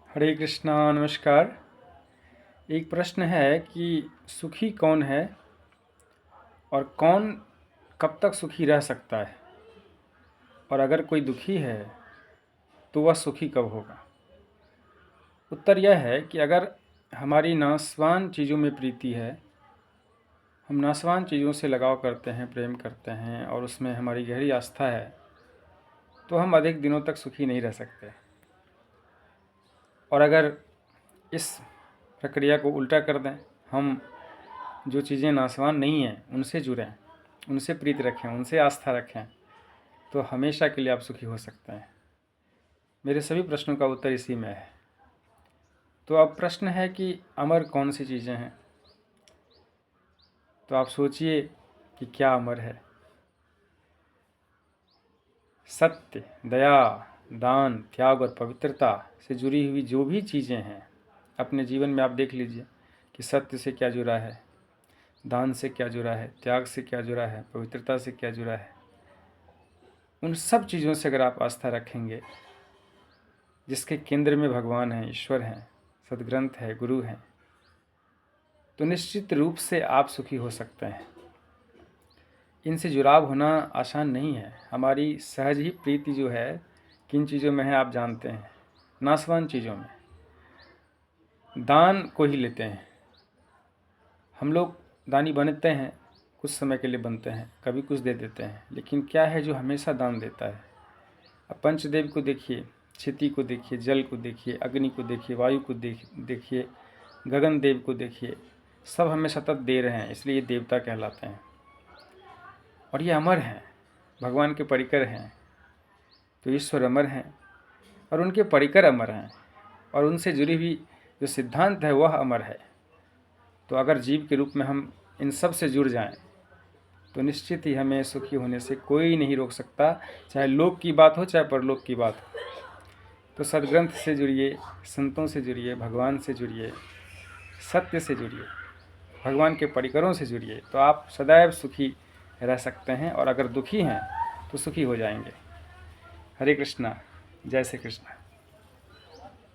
हरे कृष्णा, नमस्कार। एक प्रश्न है कि सुखी कौन है और कौन कब तक सुखी रह सकता है, और अगर कोई दुखी है तो वह सुखी कब होगा। उत्तर यह है कि अगर हमारी नाशवान चीज़ों में प्रीति है, हम नाशवान चीज़ों से लगाव करते हैं, प्रेम करते हैं और उसमें हमारी गहरी आस्था है, तो हम अधिक दिनों तक सुखी नहीं रह सकते। और अगर इस प्रक्रिया को उल्टा कर दें, हम जो चीज़ें नाशवान नहीं हैं उनसे जुड़ें, उनसे प्रीति रखें, उनसे आस्था रखें, तो हमेशा के लिए आप सुखी हो सकते हैं। मेरे सभी प्रश्नों का उत्तर इसी में है। तो अब प्रश्न है कि अमर कौन सी चीज़ें हैं। तो आप सोचिए कि क्या अमर है। सत्य, दया, दान, त्याग और पवित्रता से जुड़ी हुई जो भी चीज़ें हैं अपने जीवन में, आप देख लीजिए कि सत्य से क्या जुड़ा है, दान से क्या जुड़ा है, त्याग से क्या जुड़ा है, पवित्रता से क्या जुड़ा है। उन सब चीज़ों से अगर आप आस्था रखेंगे, जिसके केंद्र में भगवान हैं, ईश्वर हैं, सद्ग्रंथ है, गुरु हैं, तो निश्चित रूप से आप सुखी हो सकते हैं। इनसे जुड़ाव होना आसान नहीं है। हमारी सहज ही प्रीति जो है किन चीज़ों में है आप जानते हैं, नाशवान चीज़ों में। दान को ही लेते हैं, हम लोग दानी बनते हैं, कुछ समय के लिए बनते हैं, कभी कुछ दे देते हैं, लेकिन क्या है जो हमेशा दान देता है। अब पंचदेव को देखिए, क्षिति को देखिए, जल को देखिए, अग्नि को देखिए, वायु को देखिए, गगन देव को देखिए, सब हमें सतत दे रहे हैं, इसलिए ये देवता कहलाते हैं और ये अमर हैं, भगवान के परिकर हैं। तो ईश्वर अमर हैं और उनके परिकर अमर हैं और उनसे जुड़ी हुई जो सिद्धांत है वह अमर है। तो अगर जीव के रूप में हम इन सब से जुड़ जाएं, तो निश्चित ही हमें सुखी होने से कोई नहीं रोक सकता, चाहे लोक की बात हो चाहे परलोक की बात हो। तो सद्ग्रंथ से जुड़िए, संतों से जुड़िए, भगवान से जुड़िए, सत्य से जुड़िए, भगवान के परिकरों से जुड़िए, तो आप सदैव सुखी रह सकते हैं। और अगर दुखी हैं तो सुखी हो जाएंगे। हरे कृष्णा, जय श्री कृष्ण।